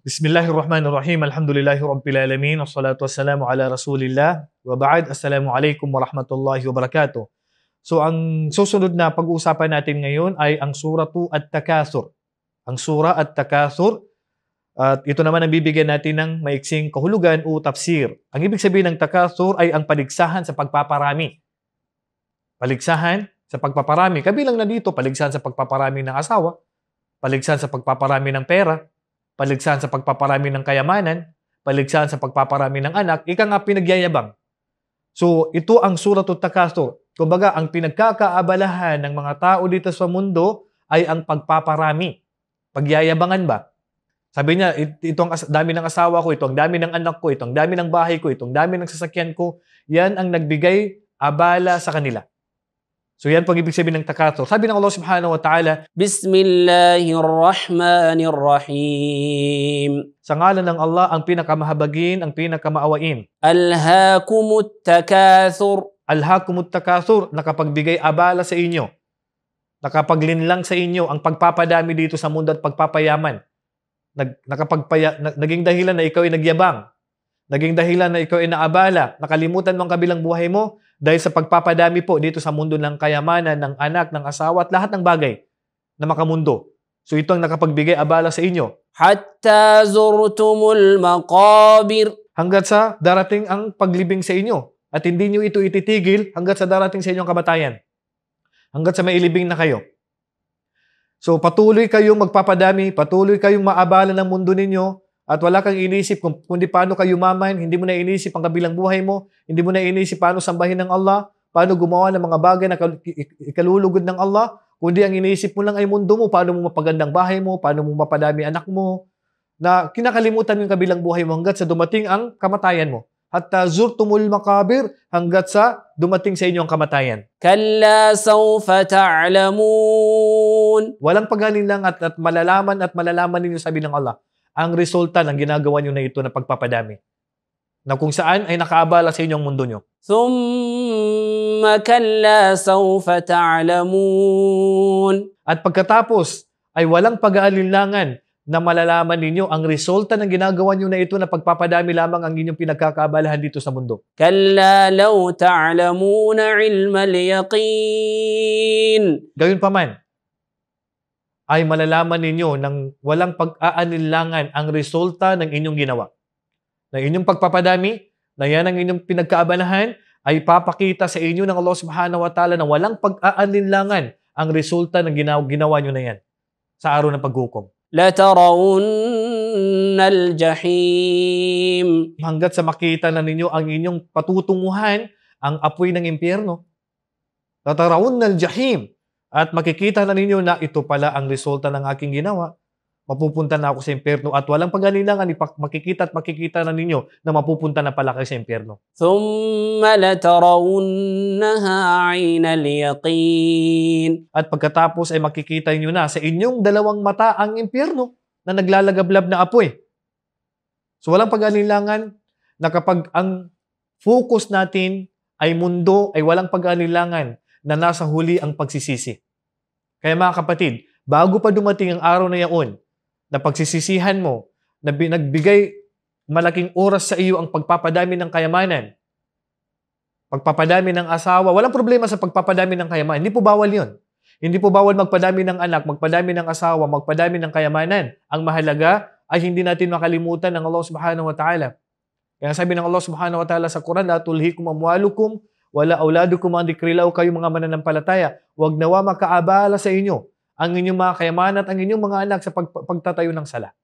Bismillahirrahmanirrahim. Alhamdulillahi Rabbil Alamin. Wassalatu wassalamu ala Rasulillah. Wa ba'd. Assalamualaikum warahmatullahi wabarakatuh. So, ang susunod na pag-uusapan natin ngayon ay ang Suratu At-Takathur. Ang Surah At-Takathur. At ito naman ang bibigyan natin ng maiksing kahulugan o tafsir. Ang ibig sabihin ng Takathur ay ang paligsahan sa pagpaparami. Paligsahan sa pagpaparami. Kabilang na dito, paligsahan sa pagpaparami ng asawa, paligsahan sa pagpaparami ng pera, paligsahan sa pagpaparami ng kayamanan, paligsahan sa pagpaparami ng anak, ika nga pinagyayabang. So, ito ang Suratul Takathur. Kumbaga, ang pinagkakaabalahan ng mga tao dito sa mundo ay ang pagpaparami. Pagyayabangan ba? Sabi niya, ito ang dami ng asawa ko, ito ang dami ng anak ko, ito ang dami ng bahay ko, ito ang dami ng sasakyan ko. Yan ang nagbigay abala sa kanila. So yan pag ibig sabihin ng takathur. Sabi ng Allah subhanahu wa ta'ala, Bismillahirrahmanirrahim. sa ngalan ng Allah, ang pinakamahabagin, ang pinakamaawain. Alhaakumut takathur. Alhaakumut takathur, nakapagbigay abala sa inyo. Nakapaglinlang sa inyo ang pagpapadami dito sa mundo at pagpapayaman. Naging dahilan na ikaw ay nagyabang. Naging dahilan na ikaw ay naabala. Nakalimutan mo ang kabilang buhay mo dahil sa pagpapadami po dito sa mundo ng kayamanan, ng anak, ng asawa at lahat ng bagay na makamundo. So ito ang nakapagbigay abala sa inyo. Hatta zurtumul maqabir. Hanggat sa darating ang paglibing sa inyo. At hindi nyo ito ititigil hanggat sa darating sa inyong kamatayan. Hanggat sa mailibing na kayo. So patuloy kayong magpapadami, patuloy kayong maabala ng mundo ninyo, at wala kang inisip kundi paano kayo yumaman, hindi mo na inisip ang kabilang buhay mo, hindi mo na inisip paano sambahin ng Allah, paano gumawa ng mga bagay na ikalulugod ng Allah, kundi ang inisip mo lang ay mundo mo, paano mo mapagandang bahay mo, paano mo mapadami anak mo, na kinakalimutan mo yung kabilang buhay mo hanggat sa dumating ang kamatayan mo. Hatta zurtumul maqabir, hanggat sa dumating sa inyo ang kamatayan. Kalla sawfa ta'lamun. Walang pag-alinlang at malalaman ninyo, sabi ng Allah, ang resulta ng ginagawa nyo na ito na pagpapadami. Na kung saan ay nakaabala sa inyong mundo nyo. Thumma kalla sawfa ta'lamun. At pagkatapos ay walang pag-aalinlangan na malalaman ninyo ang resulta ng ginagawa nyo na ito na pagpapadami lamang ang inyong pinagkakaabalahan dito sa mundo. Kalla law ta'lamuna ilmal yaqin. Gayun pa man, ay malalaman ninyo ng walang pag-aalinlangan ang resulta ng inyong ginawa. Na inyong pagpapadami, na yan ang inyong pinagkaabalahan, ay papakita sa inyo ng Allah subhanahu wa ta'ala na walang pag-aalinlangan ang resulta ng ginawa nyo na yan sa araw ng paghukom. Latarawunna al-jahim. Hanggat sa makita na ninyo ang inyong patutunguhan, ang apoy ng impyerno. Latarawunna al-jahim. At makikita na ninyo na ito pala ang resulta ng aking ginawa. Mapupunta na ako sa impyerno at walang pag-aalinlangan, makikita na ninyo na mapupunta na pala kayo sa impyerno. Thumma latarawunnaha 'aynal yaqin. At pagkatapos ay makikita niyo na sa inyong dalawang mata ang impyerno na naglalagablab na apoy. So walang pag-aalinlangan na kapag ang focus natin ay mundo, ay walang pag-aalinlangan na nasa huli ang pagsisisi. Kaya mga kapatid, bago pa dumating ang araw na yaon, na pagsisisihan mo, na nagbigay malaking oras sa iyo ang pagpapadami ng kayamanan, pagpapadami ng asawa, walang problema sa pagpapadami ng kayamanan. Hindi po bawal yun. Hindi po bawal magpadami ng anak, magpadami ng asawa, magpadami ng kayamanan. Ang mahalaga ay hindi natin makalimutan ng Allah subhanahu wa ta'ala. Kaya sabi ng Allah subhanahu wa ta'ala sa Quran, la tulhikum amwalukum wala auladukum an dhikrillah, kayo mga mananampalataya, wag nawa makaabala sa inyo ang inyong mga kayamanan at ang inyong mga anak sa pagtatayo ng sala.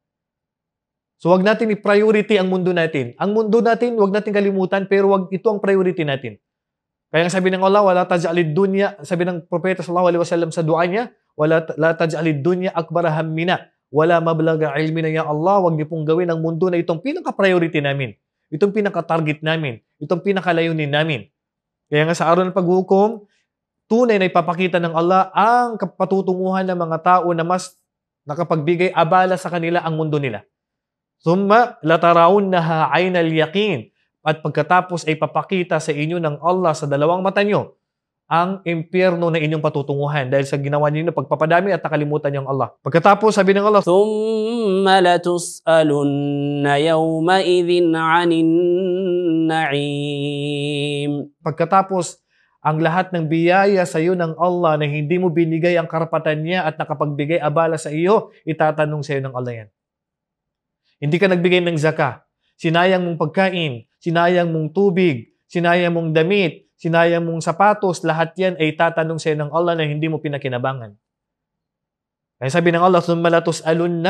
So wag natin i-priority ang mundo natin. Ang mundo natin, wag natin kalimutan, pero wag ito ang priority natin. Kaya sabi ng Allah, wala taj'alid dunya, sabi ng propeta sallallahu alaihi wasallam sa dua niya, la taj'alid dunya akbar hammina, wala mablagha ilmina, ya Allah, wag niyo pong gawin ang mundo na itong pinaka-priority namin. Itong pinaka-target namin, itong pinaka-layunin namin. Kaya nga sa araw ng paghukom, tunay na ipapakita ng Allah ang patutunguhan ng mga tao na mas nakapagbigay abala sa kanila ang mundo nila. Thumma latarawunnaha 'aynal yaqin. At pagkatapos ay papakita sa inyo ng Allah sa dalawang mata nyo ang impyerno na inyong patutunguhan dahil sa ginawa niyo pagpapadami at nakalimutan niyo ang Allah. Pagkatapos, sabi ng Allah, ثم لتسألن يومئذ عن النعيم. pagkatapos, ang lahat ng biyaya sa iyo ng Allah na hindi mo binigay ang karapatan niya at nakapagbigay abala sa iyo, itatanong sa iyo ng Allah yan. Hindi ka nagbigay ng zakah. Sinayang mong pagkain, sinayang mong tubig, sinayang mong damit, sinayang mong sapatos, lahat yan ay tatanong sa iyo ng Allah na hindi mo pinakinabangan. Kaya sabi ng Allah, ثُمَّ لَتُسْأَلُنَّ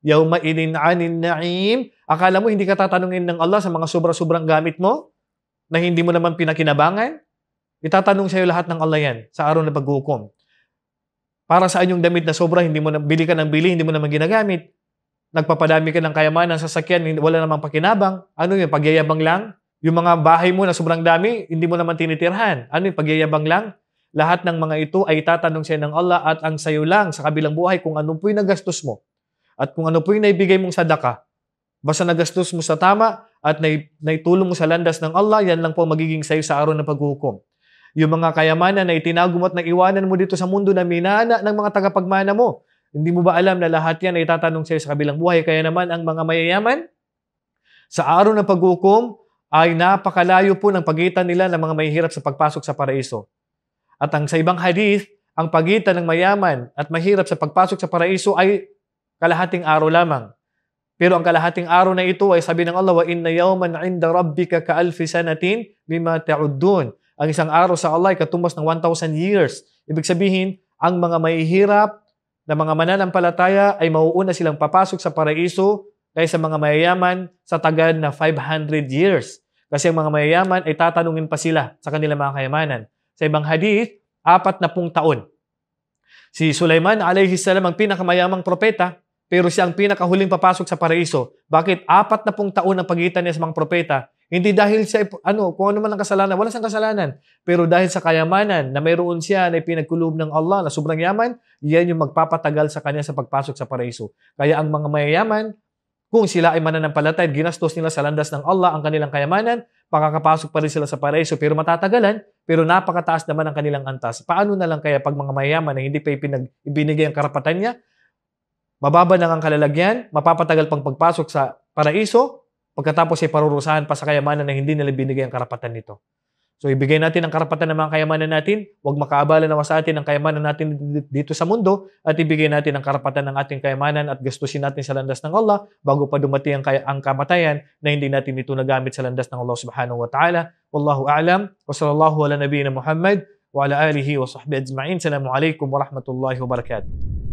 يَوْمَئِذٍ عَنِ النَّعِيمِ. Akala mo hindi ka tatanungin ng Allah sa mga sobra-sobrang gamit mo na hindi mo naman pinakinabangan? Itatanong sa iyo lahat ng Allah yan sa araw na paghukom. Para saan yung damit na sobra, hindi mo na, bili ka ng bili, hindi mo naman ginagamit. Nagpapadami ka ng kayamanan sa sasakyan, wala namang pakinabang. Ano yun, pagyayabang lang? Yung mga bahay mo na sobrang dami, hindi mo naman tinitirhan. Ano yung pagyayabang lang? Lahat ng mga ito ay tatanong sa ng Allah at ang sayo lang sa kabilang buhay kung ano po yung nagastos mo at kung ano po yung naibigay mong sadaka. Basta nagastos mo sa tama at naitulong mo sa landas ng Allah, yan lang po magiging sayo sa araw ng paghukom. Yung mga kayamanan na itinago mo at naiwanan mo dito sa mundo na minana ng mga tagapagmana mo, hindi mo ba alam na lahat yan ay tatanong sa iyo sa kabilang buhay? Kaya naman ang mga mayayaman sa araw ng paghukom ay napakalayo po ng pagitan nila ng mga mahihirap sa pagpasok sa paraiso. At ang sa ibang hadith, ang pagitan ng mayaman at mahirap sa pagpasok sa paraiso ay kalahating araw lamang. Pero ang kalahating araw na ito ay sabi ng Allah, wa inna yawman 'inda rabbika ka'alfi sanatin bima ta'uddun. Ang isang araw sa Allah ay katumbas ng 1,000 years. Ibig sabihin, ang mga mahihirap na mga mananampalataya ay mauuna silang papasok sa paraiso kaysa mga mayayaman sa tagad na 500 years. Kasi ang mga mayayaman ay tatanungin pa sila sa kanilang mga kayamanan. Sa ibang hadith, 40 taon. Si Sulaiman alayhi salam ang pinakamayamang propeta, pero siya ang pinakahuling papasok sa paraiso. Bakit? 40 taon ang pagitan niya sa mga propeta. Hindi dahil siya, kung ano man ang kasalanan, wala siyang kasalanan. Pero dahil sa kayamanan na mayroon siya na pinagkulob ng Allah na sobrang yaman, yan yung magpapatagal sa kanya sa pagpasok sa paraiso. Kaya ang mga mayayaman, kung sila ay mananampalataya, ginastos nila sa landas ng Allah ang kanilang kayamanan, makakapasok pa rin sila sa paraiso pero matatagalan, pero napakataas naman ang kanilang antas. Paano na lang kaya pag mga mayaman na hindi pa ibinigay ang karapatan niya, mababa na ang kalalagyan, mapapatagal pang pagpasok sa paraiso, pagkatapos ay parurusahan pa sa kayamanan na hindi nila binigay ang karapatan nito. So ibigay natin ang karapatan ng mga kayamanan natin, huwag makaabala naman sa atin ang kayamanan natin dito sa mundo at ibigay natin ang karapatan ng ating kayamanan at gastusin natin sa landas ng Allah bago pa dumating ang kamatayan na hindi natin ito nagamit sa landas ng Allah subhanahu wa ta'ala. Wallahu a'lam wa sallallahu ala nabiyina Muhammad wa ala alihi wa sahbihi ajma'in. Assalamu alaikum wa rahmatullahi wa barakatuh.